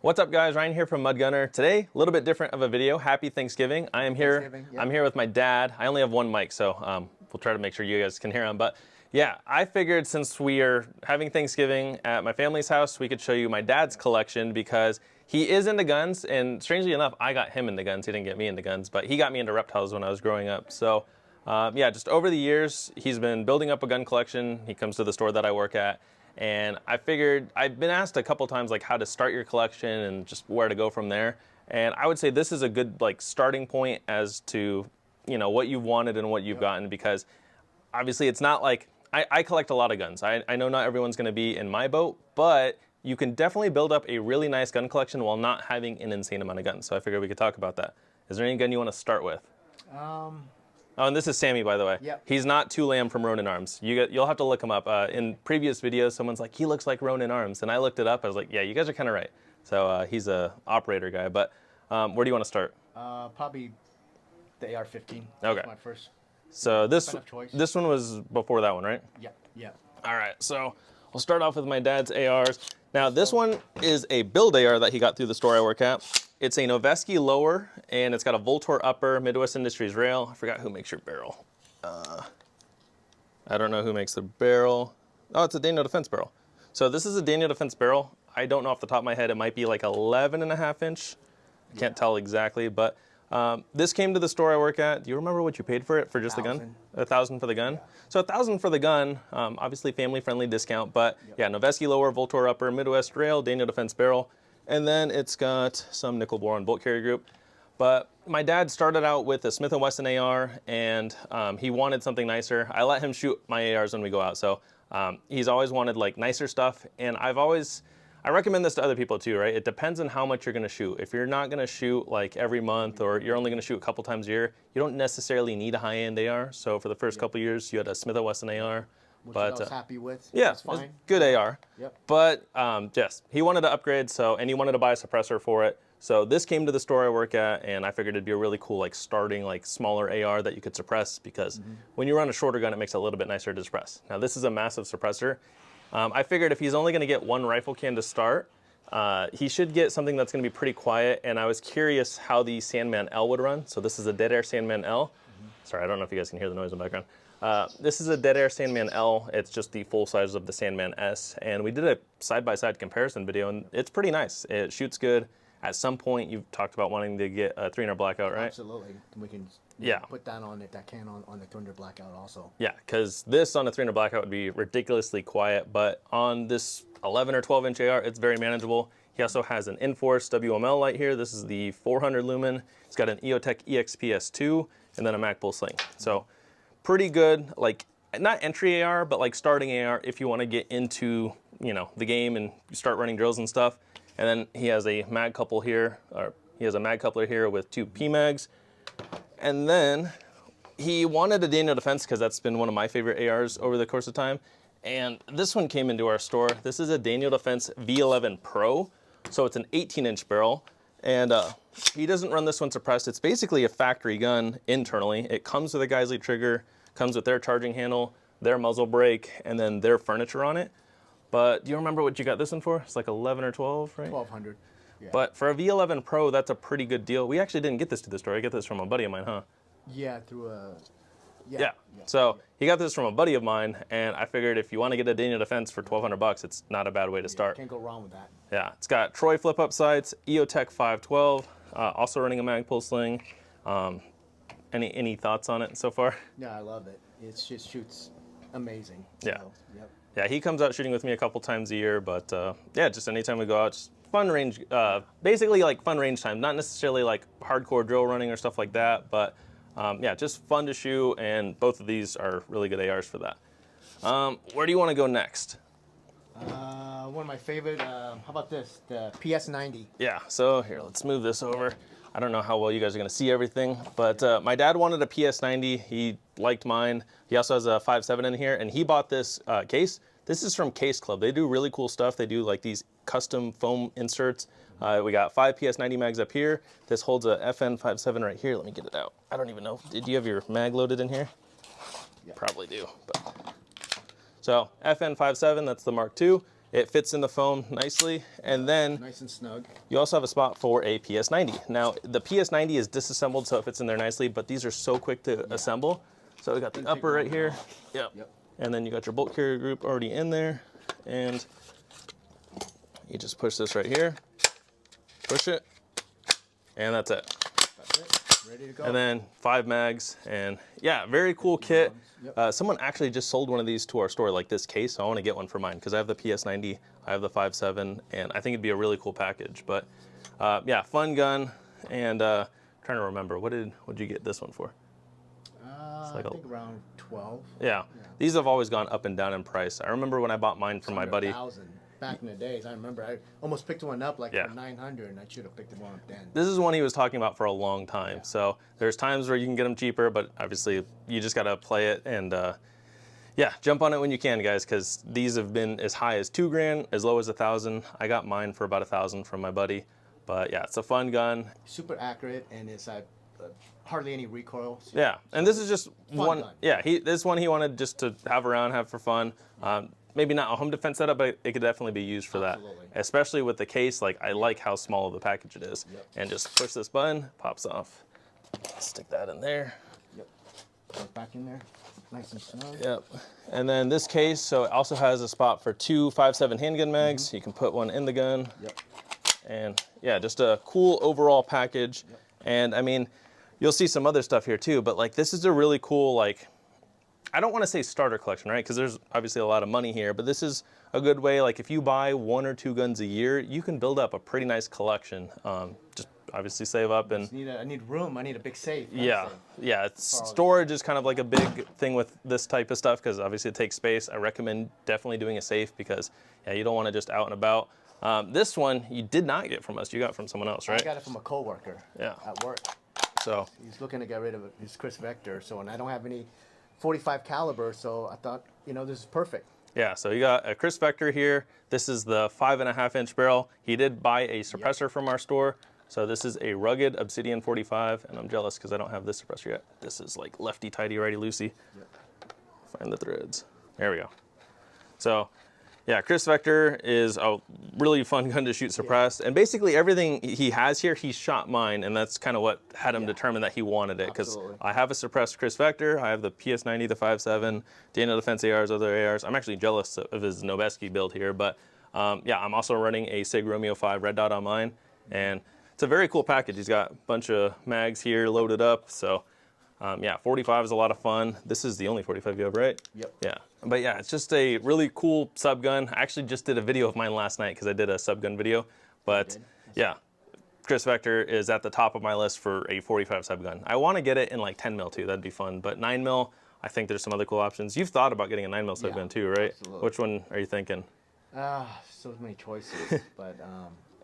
What's up, guys? Ryan here from Mud Gunner. Today, a little bit different of a video. Happy Thanksgiving. I am here. Yep. I'm here with my dad. I only have one mic, so we'll try to make sure you guys can hear him. But yeah, I figured since we are having Thanksgiving at my family's house, we could show you my dad's collection because he is into guns. And strangely enough, I got him into guns. He didn't get me into guns, but he got me into reptiles when I was growing up. So yeah, just over the years, he's been building up a gun collection. He comes to the store that I work at. And I figured, I've been asked a couple times like how to start your collection and just where to go from there. And I would say this is a good like starting point as to, you know, what you've wanted and what you've gotten, because obviously it's not like, I collect a lot of guns. I know not everyone's gonna be in my boat, but you can definitely build up a really nice gun collection while not having an insane amount of guns. So I figured we could talk about that. Is there any gun you wanna start with? Oh, and this is Sammy, by the way. Yep. He's not Two Lamb from Ronin Arms. You'll have to look him up. In previous videos, someone's like, he looks like Ronin Arms. And I looked it up. I was like, yeah, you guys are kind of right. So he's a operator guy. But where do you want to start? Probably the AR-15. Okay. My first. So this choice. this one was before that one, right? Yeah. All right. So we'll start off with my dad's ARs. Now, this one is a build AR that he got through the store I work at. It's a Noveske lower, and it's got a Voltor upper, Midwest Industries rail. I forgot who makes your barrel. I don't know who makes the barrel. Oh, it's a Daniel Defense barrel. So this is a Daniel Defense barrel. I don't know off the top of my head. It might be like 11.5 inch. I can't tell exactly, but this came to the store I work at. Do you remember what you paid for it for just the gun? $1,000 for the gun? Yeah. So $1,000 for the gun, obviously family-friendly discount, but yeah, Noveske lower, Voltor upper, Midwest rail, Daniel Defense barrel. And then it's got some nickel bore and bolt carrier group. But my dad started out with a Smith & Wesson AR, and he wanted something nicer. I let him shoot my ARs when we go out, so he's always wanted like nicer stuff. And I recommend this to other people too, right? It depends on how much you're gonna shoot. If you're not gonna shoot like every month, or you're only gonna shoot a couple times a year, you don't necessarily need a high-end AR. So for the first couple years, you had a Smith & Wesson AR. Which I was happy with. Yeah, it's fine. Good AR. Yep. But yes, he wanted to upgrade, and he wanted to buy a suppressor for it. So this came to the store I work at, and I figured it'd be a really cool like starting like smaller AR that you could suppress, because when you run a shorter gun, it makes it a little bit nicer to suppress. Now this is a massive suppressor. I figured if he's only going to get one rifle can to start, he should get something that's going to be pretty quiet. And I was curious how the Sandman L would run. So this is a Dead Air Sandman L. Sorry, I don't know if you guys can hear the noise in the background. This is a Dead Air Sandman L. It's just the full size of the Sandman S. And we did a side-by-side comparison video, and it's pretty nice. It shoots good. At some point, you've talked about wanting to get a 300 blackout, right? Absolutely. We can put that on it. That can on the 300 blackout also. Yeah, because this on a 300 blackout would be ridiculously quiet, but on this 11 or 12 inch AR, it's very manageable. He also has an Inforce WML light here. This is the 400 lumen. It's got an EOTech EXPS2 and then a Magpul sling. So pretty good, like not entry AR, but like starting AR if you want to get into, you know, the game and start running drills and stuff. And then he has a mag couple here, or he has a mag coupler here with 2 PMags. And then he wanted a Daniel Defense because that's been one of my favorite ARs over the course of time. And this one came into our store. This is a Daniel Defense V11 Pro. So it's an 18-inch barrel. And he doesn't run this one suppressed. It's basically a factory gun internally. It comes with a Geisley trigger, comes with their charging handle, their muzzle brake, and then their furniture on it. But do you remember what you got this one for? It's like 11 or 12, right? 1200. Yeah. But for a V11 Pro, that's a pretty good deal. We actually didn't get this to the store. I get this from a buddy of mine, huh? Yeah, through a... Yeah. So he got this from a buddy of mine, and I figured if you want to get a Daniel Defense for $1,200, it's not a bad way to start. Can't go wrong with that. Yeah, it's got Troy flip-up sights, EOTech 512, also running a Magpul sling. Any thoughts on it so far? Yeah, I love it. It just shoots amazing. Yeah. So, yep. Yeah, he comes out shooting with me a couple times a year, but yeah, just anytime we go out, just fun range, basically like fun range time, not necessarily like hardcore drill running or stuff like that, but yeah, just fun to shoot, and both of these are really good ARs for that. Where do you want to go next? One of my favorite, how about this, the PS90. Yeah, so here, let's move this over. I don't know how well you guys are gonna see everything, but my dad wanted a PS90. He liked mine. He also has a 5.7 in here, and he bought this case. This is from Case Club. They do really cool stuff. They do like these custom foam inserts. We got 5 PS90 mags up here. This holds a FN57 right here. Let me get it out. I don't even know. Did you have your mag loaded in here? Yeah. Probably do. But. So FN57, that's the Mark II. It fits in the foam nicely, and then Nice and snug. you also have a spot for a PS90. Now, the PS90 is disassembled, so it fits in there nicely, but these are so quick to assemble. So we got the upper right here. Yep. And then you got your bolt carrier group already in there, and you just push this right here, push it, and that's it. That's it. Ready to go. And then 5 mags, and yeah, very cool kit. Someone actually just sold one of these to our store, like this case, so I want to get one for mine because I have the PS90, I have the 5.7, and I think it'd be a really cool package. But yeah, fun gun, and trying to remember, what did you get this one for? I think around 12. Yeah, these have always gone up and down in price. I remember when I bought mine from my buddy. 1,000 back in the days. I remember I almost picked one up like for 900, and I should have picked one up then. This is one he was talking about for a long time. So there's times where you can get them cheaper, but obviously you just got to play it and yeah, jump on it when you can, guys, because these have been as high as $2,000, as low as 1,000. I got mine for about 1,000 from my buddy. But yeah, it's a fun gun. Super accurate, and it's hardly any recoil. So yeah, and this is just one. Gun. Yeah, this one he wanted just to have around, have for fun. Maybe not a home defense setup, but it could definitely be used for that. Especially with the case, like I like how small of the package it is. And just push this button, pops off. Stick that in there. Goes back in there, nice and snug. Yep. And then this case, so it also has a spot for 2 5.7 handgun mags. You can put one in the gun. And yeah, just a cool overall package. And I mean, you'll see some other stuff here too, but like this is a really cool, like, I don't want to say starter collection, right? Because there's obviously a lot of money here, but this is a good way, like if you buy 1 or 2 guns a year, you can build up a pretty nice collection. Just obviously save up and... I need room, I need a big safe. Yeah, storage is kind of like a big thing with this type of stuff because obviously it takes space. I recommend definitely doing a safe because yeah, you don't want to just out and about. This one you did not get from us, you got from someone else, right? I got it from a coworker at work. So he's looking to get rid of his Chris Vector, and I don't have any 45 caliber, so I thought, this is perfect. Yeah, so you got a Chris Vector here. This is the 5.5-inch barrel. He did buy a suppressor from our store. So this is a rugged Obsidian 45, and I'm jealous because I don't have this suppressor yet. This is like lefty tighty, righty loosey. Find the threads. There we go. So yeah, Chris Vector is a really fun gun to shoot suppressed. And basically everything he has here, he shot mine, and that's kind of what had him determine that he wanted it. Because I have a suppressed Chris Vector, I have the PS90, the 5.7, Daniel Defense ARs, other ARs. I'm actually jealous of his Noveske build here, but yeah, I'm also running a SIG Romeo 5 red dot on mine. And it's a very cool package. He's got a bunch of mags here loaded up. So yeah, 45 is a lot of fun. This is the only 45 you have, right? Yep. Yeah. But yeah, it's just a really cool sub gun. I actually just did a video of mine last night because I did a sub gun video. But yeah, Chris Vector is at the top of my list for a 45 sub gun. I want to get it in like 10 mil too. That'd be fun. But 9 mil, I think there's some other cool options. You've thought about getting a 9 mil sub gun too, right? Absolutely. Which one are you thinking? So many choices, but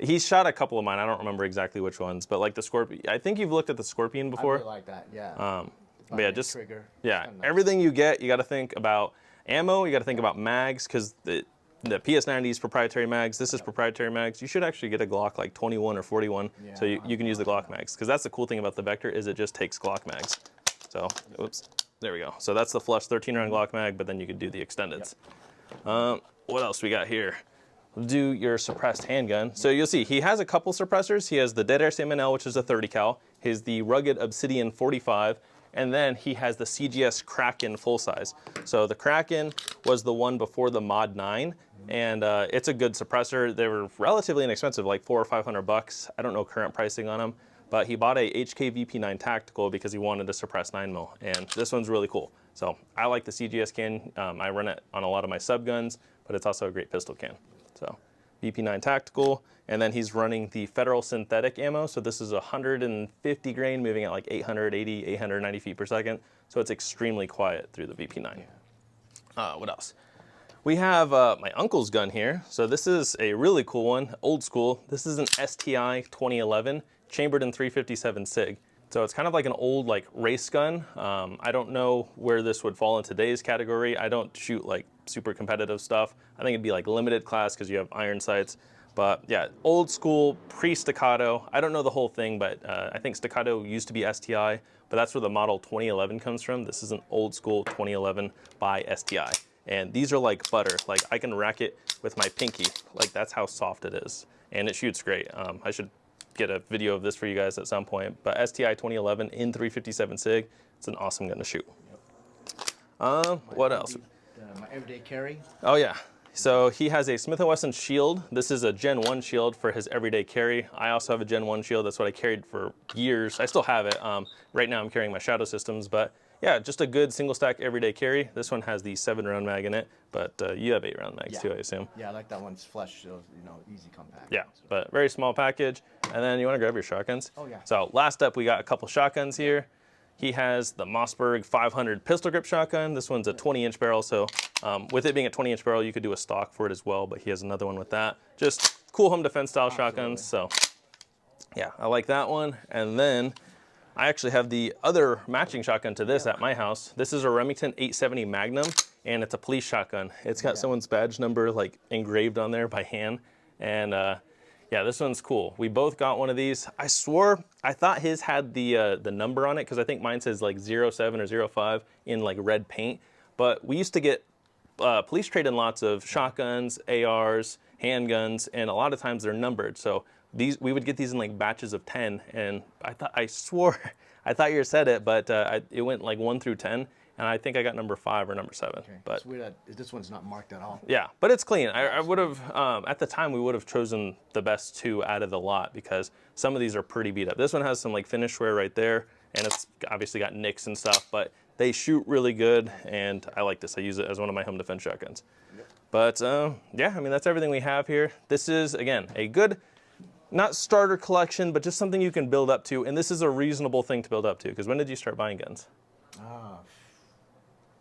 he's shot a couple of mine. I don't remember exactly which ones, but like the Scorpion. I think you've looked at the Scorpion before. I really like that. Yeah. But yeah, just trigger. yeah, Nice. everything you get, you got to think about ammo. You got to think about mags because the PS90 is proprietary mags. This is proprietary mags. You should actually get a Glock like 21 or 41, so you can use the Glock mags because that's the cool thing about the Vector is it just takes Glock mags. So oops, there we go. So that's the flush 13-round Glock mag, but then you could do the extendeds. What else we got here? We'll do your suppressed handgun. So you'll see he has a couple suppressors. He has the Dead Air Sam&L, which is a 30 cal. He's the rugged Obsidian 45. And then he has the CGS Kraken full size. So the Kraken was the one before the Mod 9, and it's a good suppressor. They were relatively inexpensive, like $400 or $500. I don't know current pricing on them, but he bought a HK VP9 Tactical because he wanted to suppress 9mm, and this one's really cool. So I like the CGS can. I run it on a lot of my sub guns, but it's also a great pistol can. So VP9 Tactical, and then he's running the Federal synthetic ammo. So this is 150 grain, moving at like 880, 890 feet per second. So it's extremely quiet through the VP9. What else? We have my uncle's gun here. So this is a really cool one, old school. This is an STI 2011, chambered in 357 SIG. So it's kind of like an old like race gun. I don't know where this would fall in today's category. I don't shoot like super competitive stuff. I think it'd be like limited class because you have iron sights. But yeah, old school, pre-staccato. I don't know the whole thing, but I think staccato used to be STI, but that's where the model 2011 comes from. This is an old school 2011 by STI. And these are like butter. Like I can rack it with my pinky. Like that's how soft it is. And it shoots great. I should get a video of this for you guys at some point. But STI 2011 in 357 SIG. It's an awesome gun to shoot. What else? My everyday carry. Oh yeah. So he has a Smith & Wesson Shield. This is a Gen 1 shield for his everyday carry. I also have a Gen 1 shield. That's what I carried for years. I still have it. Right now I'm carrying my Shadow Systems, but yeah, just a good single stack everyday carry. This one has the 7-round mag in it, but you have 8-round mags too, I assume. Yeah, I like that one's flush, so easy compact. Yeah, but very small package. And then you want to grab your shotguns? Oh yeah. So last up, we got a couple shotguns here. He has the Mossberg 500 pistol grip shotgun. This one's a 20-inch barrel, so with it being a 20-inch barrel, you could do a stock for it as well, but he has another one with that. Just cool home defense style shotguns, so yeah, I like that one. And then I actually have the other matching shotgun to this at my house. This is a Remington 870 Magnum, and it's a police shotgun. It's got someone's badge number like engraved on there by hand, and yeah, this one's cool. We both got one of these. I swore, I thought his had the number on it because I think mine says like 07 or 05 in like red paint. But we used to get police trade-in lots of shotguns, ARs, handguns, and a lot of times they're numbered. So we would get these in like batches of 10, and I swore, I thought you said it, but it went like 1 through 10. And I think I got number 5 or number 7. Okay. But it's weird that this one's not marked at all. yeah, but it's clean. I would have, at the time, we would have chosen the best 2 out of the lot because some of these are pretty beat up. This one has some like finish wear right there, and it's obviously got nicks and stuff, but they shoot really good, and I like this. I use it as one of my home defense shotguns. Yep. But yeah, I mean, that's everything we have here. This is, again, a good, not starter collection, but just something you can build up to, and this is a reasonable thing to build up to, because when did you start buying guns?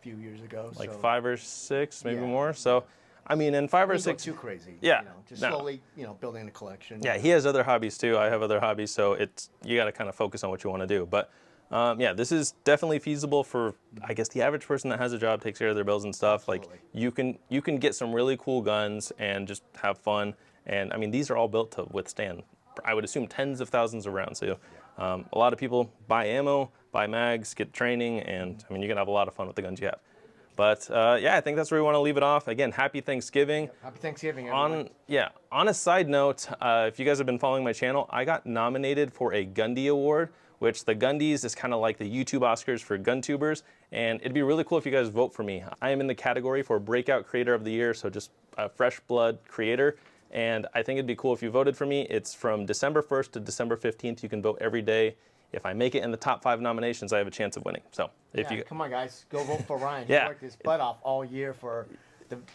Few years ago. Like so 5 or 6, maybe more. So, I mean, in 5 or 6. Too crazy. Yeah. Just slowly, building a collection. Yeah, he has other hobbies too. I have other hobbies, so you got to kind of focus on what you want to do. But yeah, this is definitely feasible for, I guess, the average person that has a job, takes care of their bills and stuff. Absolutely. Like you can get some really cool guns and just have fun. And I mean, these are all built to withstand, I would assume, tens of thousands of rounds. So a lot of people buy ammo, buy mags, get training, and I mean, you can have a lot of fun with the guns you have. But yeah, I think that's where we want to leave it off. Again, happy Thanksgiving. Happy Thanksgiving, everyone. On a side note, if you guys have been following my channel, I got nominated for a Gundy Award, which the Gundies is kind of like the YouTube Oscars for gun tubers, and it'd be really cool if you guys vote for me. I am in the category for Breakout Creator of the Year, so just a fresh blood creator. And I think it'd be cool if you voted for me. It's from December 1st to December 15th. You can vote every day. If I make it in the top 5 nominations, I have a chance of winning. So if you come on, guys, go vote for Ryan. Yeah. He worked his butt off all year for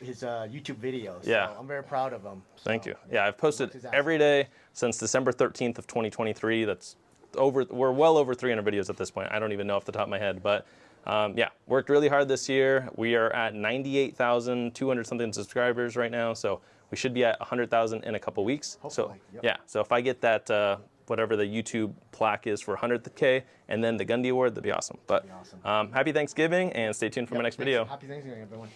his YouTube videos. Yeah. So I'm very proud of him. Thank you. Yeah, I've posted every day since December 13th of 2023. That's we're well over 300 videos at this point. I don't even know off the top of my head, but yeah, worked really hard this year. We are at 98,200 something subscribers right now, so we should be at 100,000 in a couple weeks. Hopefully. So yeah, so if I get that whatever the YouTube plaque is for 100K and then the Gundy Award, that'd be awesome. But happy Thanksgiving and stay tuned for my next video. Happy Thanksgiving, everyone.